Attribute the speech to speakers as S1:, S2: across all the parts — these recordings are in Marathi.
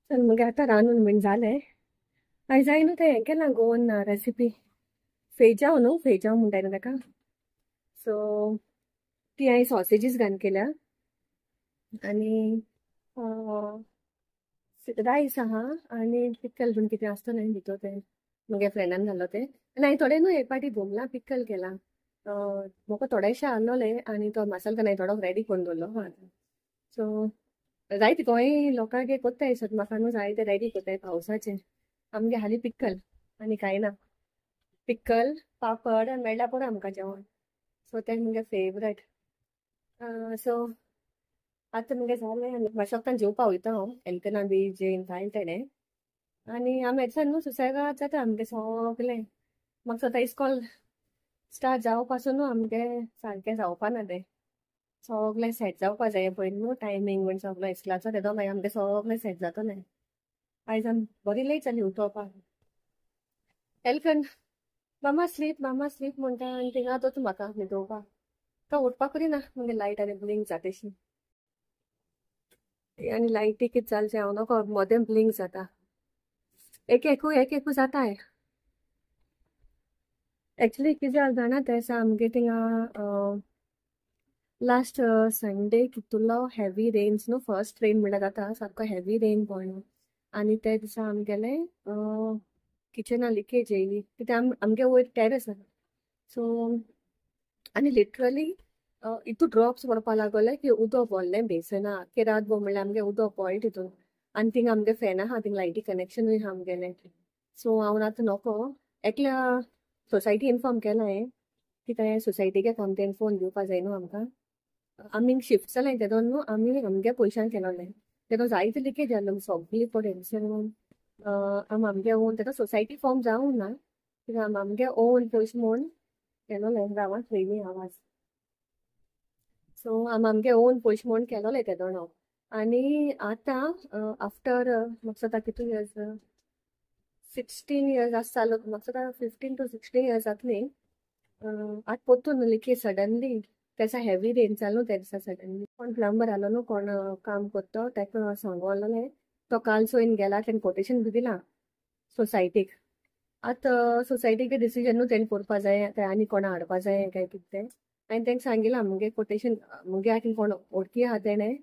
S1: चल मग आता रांदून बीन जालें. आयज हांवें न्हू तें हें केलां गोवन रेसिपी फेजाव न्हू फेजाव म्हणटाय न्हू ताका. सो ती हांवें सॉसेजीस घालून केल्या आनी रायस आहा आनी पिकल बीन कितें आसता न्हय भितर तें म्हगे फ्रेंडान घालो तें. आनी हांवें थोडे न्हू हे पाटी बोमला पिकल केला. म्हाका थोडेशे आहलोले आनी तो मसालो हांवें थोडो रेडी करून दवरलो. सो जायते गोंय लोकांक कोत्ताय सो म्हाका न्हू जाय ते रेडी कोत्ताय पावसाचे. आमगे हाली पिक्कल आनी कांय ना. पिक्कल पापड आनी मेळ्ळ्या पुरो आमकां जेवण. सो तें मुगे फेवरेट. सो आतां मुगे जालें आनी मातशें जेवपा वयता हांव एलकना बी जेवन जायन तेणें. आनी आमी येतल्यान न्हू सुसेगाद जाता आमगे सोगलें. म्हाका आतां इस्कॉल स्टार्ट जावं पासून न्हू आमगे सारकें जावपा ना तें. सोगलें सेट जावपा जाय पयलीं न्हू टायमींग बीन सगलो इस्कॉलाचो तेदो मागीर आमगे सोगलें सेट जातलें. आयज आमी बरी लेट जाली उठोवपाक. एलकन मामा स्लीप म्हणटा आनी थिंगा दोत म्हाका न्हिदोवपाक. तो उठपाक करिना मुगे लायट आनी ब्लिंक जाताशी. आनी लायटी कितें जालें हांव नोको मोदें ब्लिंक जाता. एक एकू जाताय. एक्चुली कितें जालें जाणा ते दिसा आमगे थिंगा लास्ट संडे कितुलो हेवी रेन्स न्हू फर्स्ट रेन म्हणल्यार जाता सारको हेवी रेन पडलो. आनी ते दिसा आमगेले किचना लिकेज येयली कित्याक आमगे वयर टॅरस आसा. सो आनी लिटरली इतू ड्रॉप्स पडपा लागले की उदक पडलें बेसना की रात भर म्हणल्यार आमगे उदक पडलें तितून. आनी थिंगा आमगे फॅन आहा थिंगा लायटी कनेक्शनूय आहा आमगेलें. सो हांव आतां नोको एकल्या सोसायटी इन्फॉर्म केला हांवें कित्याक सोसायटीगे कंप्लेन फोन दिवपा जाय न्हू आमकां. आमी शिफ्ट जालें तेदोन न्हू आमी आमगे पयशान केलोलें. तेदो जायते लिकेज जालो सोगली कडेन. सो आमी आमगे ओन तेका सोसायटी फॉर्म जावंक ना कित्याक आमी आमगे ओन पयशे म्हूण केलोलें रावात पयलीं आवाज. सो आमी आमगे ओन पयशे म्हूण केलोलें तेदोन हांव. आनी आतां आफ्टर म्हाका दिसता कितू इयर्स 16 इयर्स आसा जालो म्हाका दिसता 15 to 16 इयर्स जातलीं. आतां पोत्तून लिकेज सडनली तेसा हेवी रेन जालो ते दिसा सडनली. कोण प्लंबर आलो न्हू कोण काम कोत्तो तेका सांगोलें. तो काल चोयन गेला तेणें कोटेशन बी दिलां सोसायटीक. आतां सोसायटीक डिसिजन न्हू तेणी करपा जाय काय आनी कोणा हाडपा जाय काय कितें तें. हांवें तेंका सांगिलां मुगे कोटेशन मुगे हातीन कोण ओळखी आहा तेणें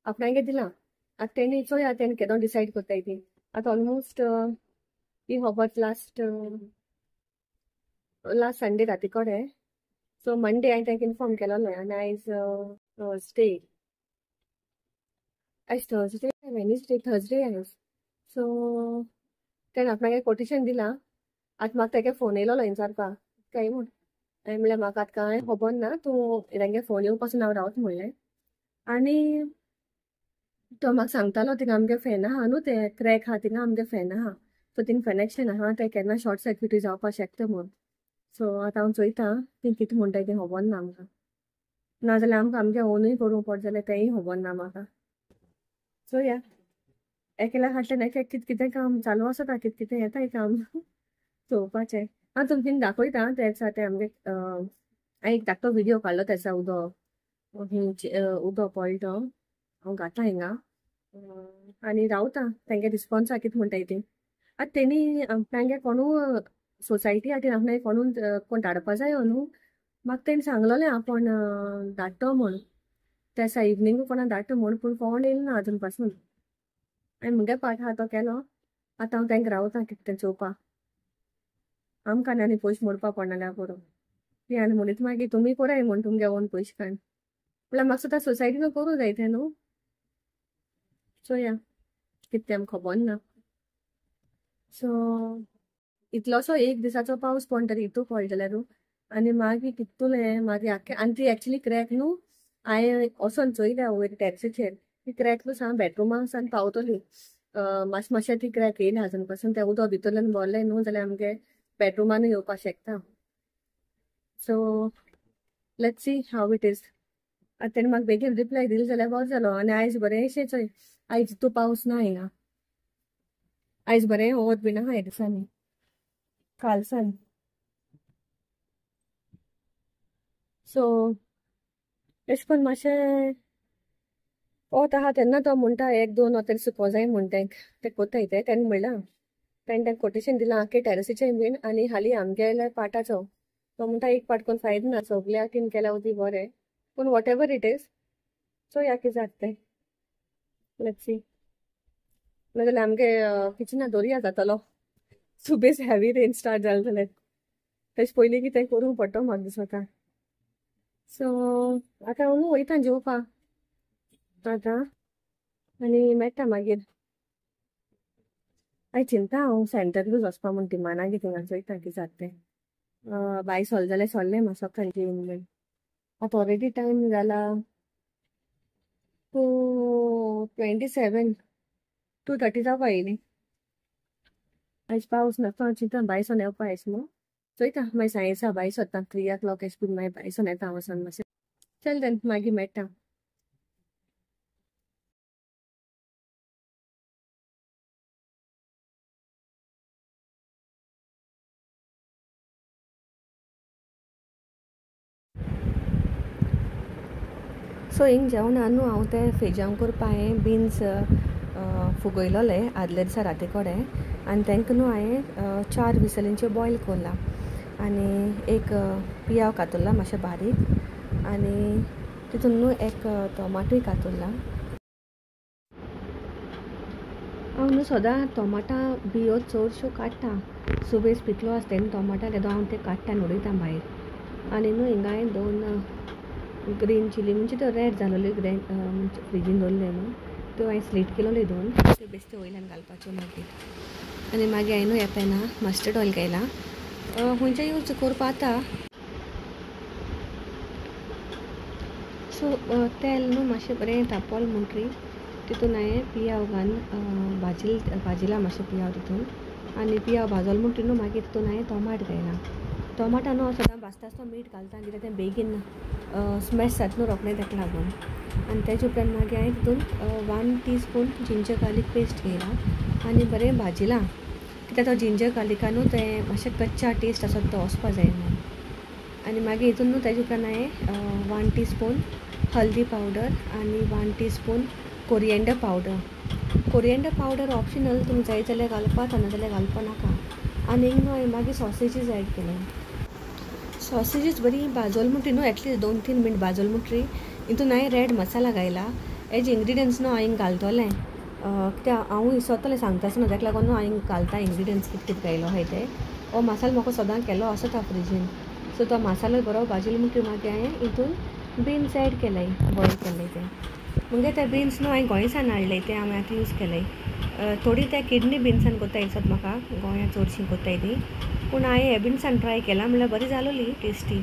S1: आपणागे दिलां. आतां तेणी चोया तेणें केदो डिसायड कोत्ताय ती. आतां ऑलमोस्ट ही खबर लास्ट संडे राती कोडे. सो मंडे हांवें तेंका इन्फॉर्म केलोलें आनी आयज थर्सडे थर्सडे आयज. सो तेणें आपणागे कोटेशन दिलां. आतां म्हाका तेगे फोन येयलोलो विचारपाक काय म्हूण. हांवें म्हणलें म्हाका आतां कांय खबर ना तूं तेंगे फोन येवं पासून हांव रावता म्हणलें. आनी तो म्हाका सांगतालो थिंगा आमगे फॅन आहा न्हू ते क्रॅक आहा थिंगा आमगे फॅन आहा. सो थिंगा कनेक्शन आहा ते केन्ना शॉर्ट सर्क्युटी जावपा शकता म्हूण. सो आतां हांव चोयतां तीं कितें म्हणटाय तें खबर ना आमकां. नाजाल्यार आमकां आमगे ओनूय करूंक पड जाल्यार तेंय खबर ना म्हाका. चोया एकेल्या फाटल्यान एक कितें कितें काम चालू आसता कितें कितें येताय काम चोवपाचें. हांव तुमकां दाखयतां ते दिसा ते आमगे हांवें एक धाकटो विडियो काडलो तेसा उदक पडलो तो हांव घातला हिंगा. आनी रावतां तेंगे रिस्पॉन्सा कितें म्हणटाय तीं. आतां तेणी आपणागे कोणू सोसायटी हातीन आपणागे कोणू कोण धाडपा जायो न्हू. म्हाका तेणी सांगलोलें आपूण धाडटो म्हूण ते दिसा इवनिंगू कोणा धाडटा म्हूण पूण कोण येयलो ना आजून पासून. हांवें मुगे पार्ट आहा तो केलो. आतां हांव तेंका रावतां कितें तें चोवपा. आमकां आनी पयशे मोडपा पडना पुरो. ती आनी म्हणीत मागीर तुमी कोराय म्हूण तुमगे ओन पयशे काडून. म्हळ्यार म्हाका सुद्दां सोसायटीनू करूं जाय तें न्हू. चोया कितें तें आमकां खबर ना. सो इतलोसो एक दिसाचो पावस पडून तरी इतू पडलो जाल्यारू आनी मागीर कितूलें मागीर आख्खें आनी ती एक्चुली क्रॅक न्हू हांवें वोसोन चोयल्या वयर टॅरसीचेर. ती क्रॅक न्हू सामकी बेडरुमा सावन पावतली. मातशें ती क्रॅक येयल्या आजून पासून तें उदक भितरल्यान भरलें न्हू जाल्यार आमगे बेडरुमानूय येवपा शकता. So let's see how it is. आतां तेणें म्हाका बेगीन रिप्लाय दिलो जाल्यार बरो जालो. आनी आयज बरेंशें चोय आयज इतू पावस ना हिंगा. आयज बरें वोत बीन आहा ह्या दिसांनी काल सान. सो एशें कोन्न मातशें वोत आहा तेन्ना तो म्हणटा एक दोन वा तरी सुको जाय म्हण ते कोताय तेन्ना म्हणलां तेन्ना कोटेशन दिलां आख्खे टॅरसीचें बीन आनी हालीं आमगे पाटाचो तो म्हणटा एक पाट कोन्न फायदो ना सगल्या टीन केल्या उदी बरें पूण वॉट एवर इट इज चोया कितें जाता तें लेट्स सी नाजाल्यार आमगे किचना दोरया जातालो सुबेज हॅवी रेन स्टार्ट जालें जाल्यार तेच पयलीं कितें करूंक पडटो म्हाका दिसता सो आतां हांव वयता जेवपा आतां आनी मेळटा मागीर आय चिंता हांव सेंटरूच वचपा म्हूण तिमाना कितें चोयता कितें जाता तें बाय सोल जाल्यार सोल्लें मातसो खंयची बीन आतां ऑलरेडी टायम जाला 2:27 2:30 जावपा येयली आयज पावस नासता हांव चिंता बायसोन येवपा आयज न्हू चोयता मागीर सांयेचा बाय सोदता 3 o'clock एश करून मागीर बायसोन येता हांव वोसोन मातशें चल देन मागीर मेळटा सो हिंग जेवणा न्हू हांव ते फेजांव करपा हांवें बिन्स फुगयलोले आदले दिसा राती कोडे आनी तांकां न्हू हांवें 4 विसलींचे बॉयल कोरला आनी एक पियाव कातरला मातशें बारीक आनी तितून न्हू एक टोमाटूय कातरला हांव न्हू सोदां टोमाटां बियो चडश्यो काडटा सुबेज पिकलो आसता तेन्ना टोमाटा घेता हांव ते काडटा आनी उडयता भायर आनी न्हू हिंगा हांवें 2 ग्रीन चिली म्हणजे तो रेड जालोल्यो म्हणजे फ्रिजीन दवरले न्हू त्यो हांवें स्लीट केलोल्यो 2 त्यो बेश्टे वयल्यान घालपाच्यो मागीर आनी मागीर हांवें न्हू येताना मस्टर्ड ऑयल घायला खंयचे यूज करपा जाता सो तेल न्हू मातशें बरें तापोल म्हणटरी तितून हांवें पियाव घालून भाजिला मातशें पियाव तितून आनी पियाव भाजलो म्हणटरी न्हू मागीर तितून हांवें टोमाट घायला टोमाटा न्हू हांव सदां भाजता आसतना मीठ घालता कित्याक तें बेगीन स्मॅश जाता न्हू रोखडें ताका लागून आनी तेजे उपरांत मागीर हांवें तितून 1 टीस्पून जिंजर गार्लीक पेस्ट घेयला आनी बरें भाजिलां कित्याक तो जिंजर गार्लिकान न्हू तें मातशें कच्चा टेस्ट आसा तो वचपा जाय म्हणून आनी मागीर हितून न्हू तेजे उपरांत हांवें 1 टीस्पून हल्दी पावडर आनी 1 टीस्पून कोरिएंडर पावडर ऑप्शनल तुमकां जाय जाल्यार घालपाक नाजाल्यार घालपा नाका आनी न्हू हांवें मागीर सॉसेजीस एड केले सॉसेजीस बरी भाजल म्हणटरी न्हू एटलीस्ट 2-3 मिनट भाजल म्हणटरी हितून हांवें रेड मसाला घायला हेजे इंग्रिडियंट्स न्हू हांवें घालतलें कित्याक हांव विसरतलें सांगता आसतना ताका लागून न्हू हांवें घालता इंग्रिडियंट्स कितें कितें घायलो आहाय ते हो मसालो म्हाका सदां केलो आसता फ्रिजीन सो तो मसालो बरो भाजिलो म्हणटरी मागीर हांवें हितून बीन्स एड केले बॉयल केले ते म्हणजे ते बीन्स न्हू हांवें गोंयसान हाडले ते हांवें आतां यूज केले थोडी ते किडनी बिन्सान कोत्ताय दिसत म्हाका गोंयांत चडशीं कोत्ताय ती पूण हांवें हे बिन्सान ट्राय केला म्हणल्यार बरी जालोली टेस्टी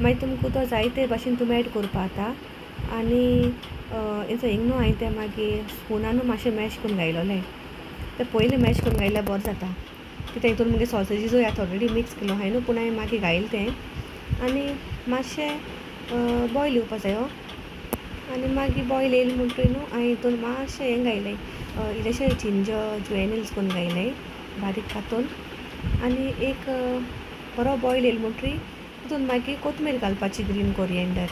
S1: मागीर तुमकां तो जाय ते भाशेन तुमी एड करपा जाता आनी हिंग न्हू हांवें ते मागीर स्पुनानू मातशें मॅश करून घायलोलें ते पयलीं मॅश करून घायल्यार बरें जाता कित्याक हितून मागीर सॉसेजीसूय आतां ऑलरेडी मिक्स केलो हांवें न्हू पूण हांवें मागीर घायलें तें आनी मातशें बॉयल येवपा जाय आनी मागीर बॉयल येयलें म्हणटरी न्हू हांवें हितून मातशें हें घायलें इल्लेशें जिंजर ज्वेनल्स करून घायलें बारीक कातून आनी एक बरो बॉयल येयलो म्हणटरी तितून मागीर कोथमीर घालपाची ग्रीन कोरिएंडर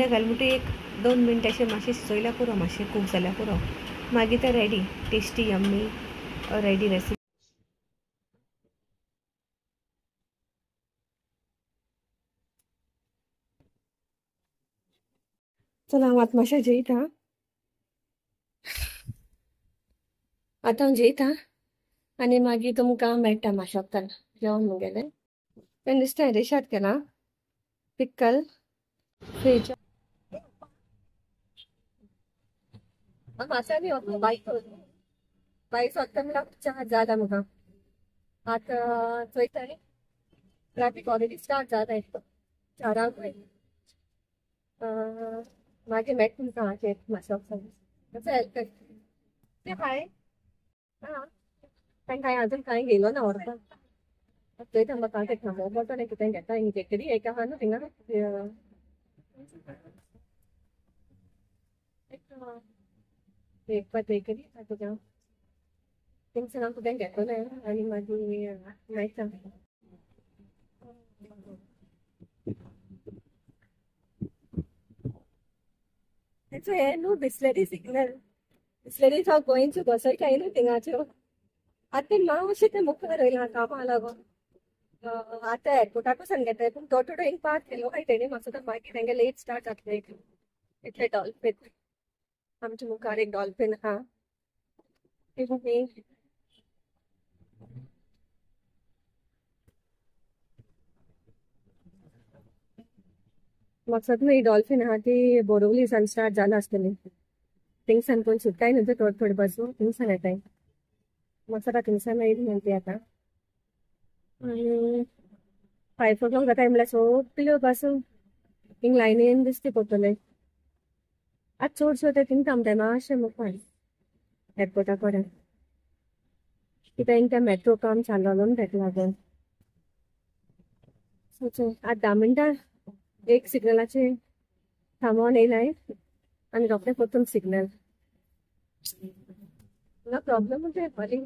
S1: घाल म्हणटरी एक 2 मिनट अशें मातशें शिजयल्यार पुरो मातशें कूक जाल्यार पुरो मागीर तें ready tasty yummy ready recipe चल हांव आतां मातशें जेयता आतां हांव जेयता आनी मागीर तुमकां मेळटा मातशें वगतान जेवण मुगेलें तें नुस्तें रेशाद केलां पिक्कल फ्रीज मातसानी बाईक वगता म्हणल्यार चार जाता म्हाका आतां चोयताय ट्रॅफिक ऑलरेडी स्टार्ट जाताय 4 मागीर मेळटा तुमकां हाचेर मातशें वगतान हेल्प करता तें हाय तांकां हांवें आजून कांय घेयलो ना व्हरपाक चोयता म्हाका तें थांबोवं पडटलें कितें घेता हिंग बेकरी एक आहा न्हू थिंगा एक बेकरी तुका थिंगसान हांव कितें घेतलें आनी मागीर मेळटा So here no Bisleri signal. Bisleri are going to go. So kaino tingacho. Ate मावशी ते मुखार येयला कामा लागून आतां एअरपोर्टाकूच सांगता पूण तो तो एक पार्ट केलो काय तेणी मातसो तो मागीर तांगे लेट स्टार्ट जातले इतले डॉल्फिन आमच्या मुखार एक डॉल्फिन आहा मकसद न्ही डॉल्फिन आहा ती बोरिवलीसान स्टार्ट जाला आसतली थिंगसान कोण सुट्टाय न्हू थोडे थोडे बसून थिंगसान येताय मकसद थिंगसान येयली म्हणटी आतां आनी 5 o'clock जाता म्हणल्यार सगल्यो बसून थिंग लायनीन दिसती पडटले आज चडश्यो ते थिंग थांबताय मातशें मुखार एअरपोर्टा कडेन कित्याक ते मेट्रो काम चाललो न्हू ताका लागून सो आज 10 मिनटां एक सिग्नलाचेर थांबोन येयलाय आनी रोखडें परतून सिग्नल ना प्रॉब्लम ते बरी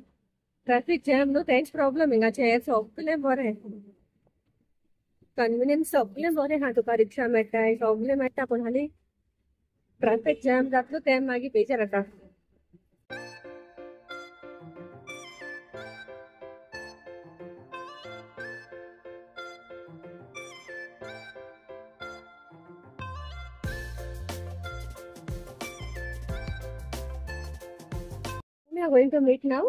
S1: ट्रॅफिक जॅम न्हू तेंच प्रॉब्लम हिंगाचे हें सगळें बरें कन्विनियन्स सगळें बरें आहा तुका रिक्षा मेळटाय सगळें मेळटा पूण हाली ट्रॅफिक जॅम जातलो तें मागीर बेजार येता We are going to meet now.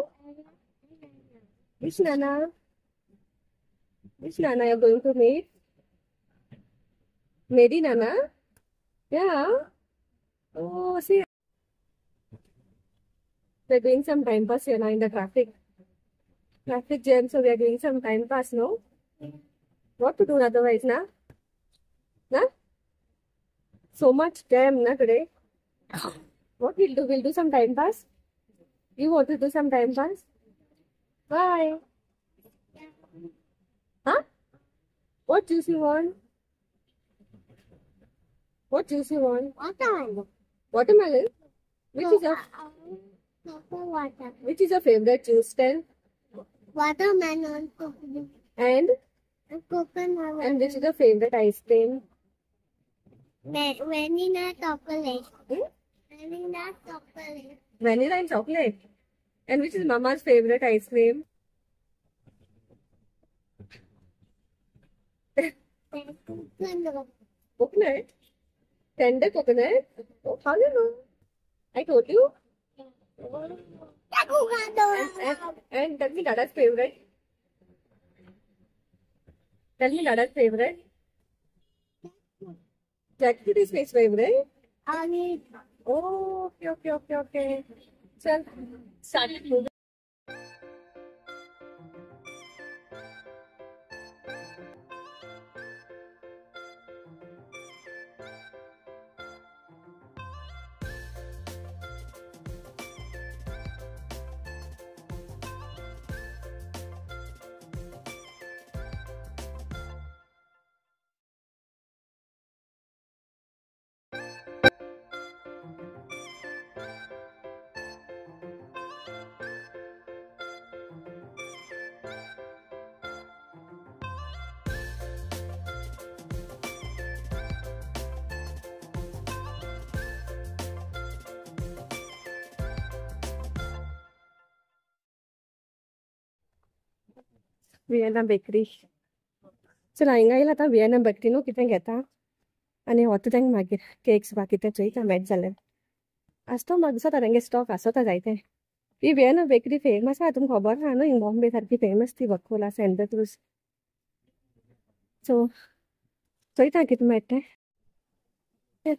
S1: Which Nana? Which Nana you're going to meet? Mary Nana? Yeah. Oh, see. We're doing some time pass here now in the traffic. Traffic jam, so we are doing some time pass, no? What to do otherwise, na? Na? So much jam, na, today? What we'll do? We'll do some time pass? You want to do some time pass? Bye. Huh? What juice you want? What juice you want?
S2: Watermelon.
S1: Watermelon? Which is your
S2: Water.
S1: which is your favorite juice? Tell.
S2: Watermelon. Coconut.
S1: And
S2: Coconut.
S1: and which is your favorite ice cream?
S2: Vanilla chocolate.
S1: Hmm?
S2: Vanilla chocolate.
S1: Vanilla and chocolate. And which is Mama's favorite ice cream?
S2: Coconut.
S1: Coconut. Tender coconut. Oh, how do you know? I told you. And tell me Dada's favorite. Tell me Dada's favorite. Jackfruit is his favorite. Oh, okay. Chal, start it moving. Vienna Bakery. चला हिंगा येयला आतां Vienna Bakery न्हू कितें घेता आनी वता तेंक मागीर केक्स बा कितें चोयता मेळट जाल्यार आसतो म्हाका दिसता तेंगे स्टॉक आसोता जायते ही Vienna Bakery फेमस आहा तुमकां खबर आहा न्हू हिंग बॉम्बे सारकी फेमस ती बकोला सेंटा क्रूज सो चोयता कितें मेळटा तें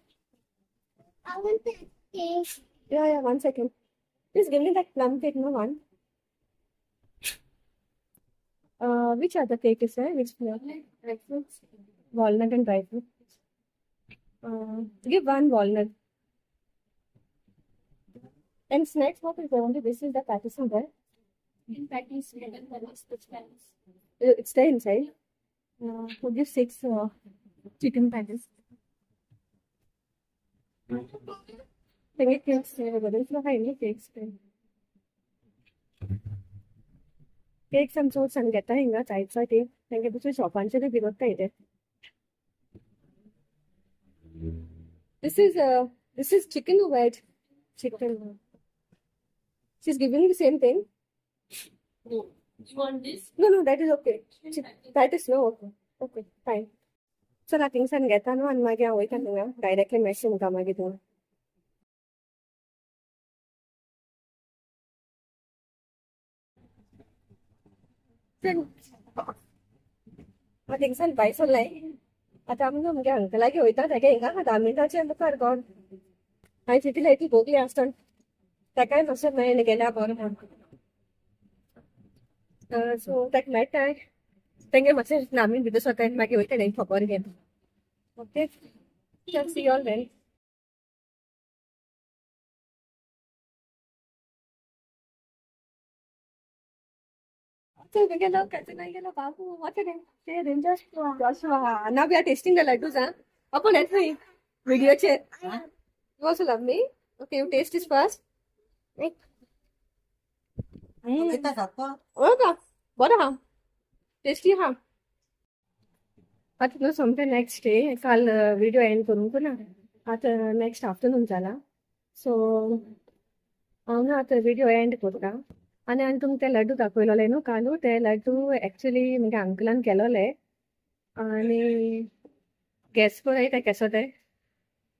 S2: I want the cake.
S1: Yeah, 1 second. Just give me that plum cake, no one. Which other cake is there? Which flavor? Dry fruits. Walnut and dry fruit. Give one walnut. And snacks, what is there? Only this is the patties in there.
S2: In fact, it's better than which patties.
S1: It's there inside. We'll give 6 chicken patties. Can you cakes there? But there's no any cakes there. Cakes and sorts and get a hinga types I take. Thank you to shop and this is This is chicken or veg? Chicken. She's giving the same thing.
S2: No. You want this?
S1: No, that is okay. That is no okay. Okay, fine. So na tingsan geta no an magi away kan nga directly message ka magi to. tingsan bai so lai. आता आम्ही म्हणजे अंकला घेवयता तेगे हिंगा खाता मिनटाचे मुखार कोण हांवें चिंतलें ती भोगली आसतना ताकाय मातशें मेळ्ळें गेल्या बरो म्हूण सो ताका मेळटाय तेंगे मातशें नामीन भितर स्वता मागीर वयतलें खबर घेवन ओके सी ऑल देन गेलो काजू नाही गेलो बाबू वॉट ते danger now we are tasting the laddus upon entry video chat you also love me okay you taste this first का बरं हा टेस्टी हा आता तुला समजा नेक्स्ट डे काल व्हिडिओ एंड करून पुन्हा आता नेक्स्ट आफ्टरनून जाला सो हांव ना आता व्हिडिओ एंड करता आनी हांवें तुमकां ते लड्डू दाखयलोले न्हू कालू ते लड्डू एक्चुली म्हज्या अंकलान केलोले आनी गॅस पळय ते केसो ते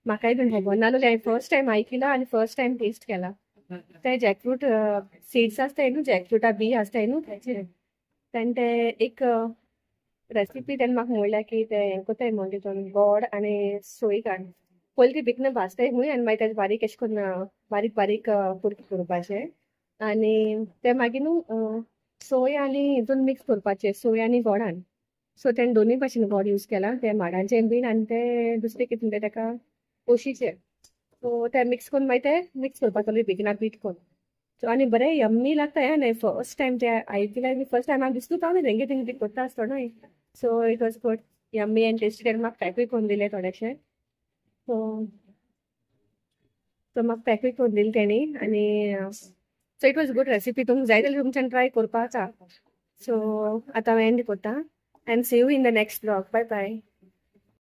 S1: म्हाकाय बीन खबर नासलोलें हांवें फर्स्ट टायम आयकिला आनी फर्स्ट टायम टेस्ट केला ते जॅकफ्रूट सीड्स आसताय न्हू जॅकफ्रुटा बी आसताय न्हू तेचे तेन्ना ते एक रेसिपी तेन्ना म्हाका म्हणल्या की ते हें कोताय म्हण तितून गोड आनी सोय घाल पयलीं ती भिकन भाजताय खूंय आनी मागीर तेजे बारीक एशे करून बारीक बारीक कुडके करपाचे आनी ते मागीर न्हू सोय आनी हितून मिक्स करपाचे सोय आनी गोडान सो तेणें दोनूय भाशेन गोड यूज केला ते माडांचे बीन आनी ते दुसरे कितें ते ताका ओशीचे सो ते मिक्स करून मागीर ते मिक्स करपाचो बेगिनाक बीट करून सो आनी बरें यम्मी लागता आनी फर्स्ट टायम ते आयकल्यार मी फर्स्ट टायम हांव दिसलो पावलें तेंगे तेंगे करता आसतो न्हय so it was good yummy end tasty तेणें म्हाका पॅकूय करून दिले थोडेशे सो म्हाका पॅकूय करून दिले तेणी आनी so it was good recipe तुमकां जाय जाल्यार तुमच्यान ट्राय करपाचा सो आतां हांव एंड करता end see you in the next blog bye bye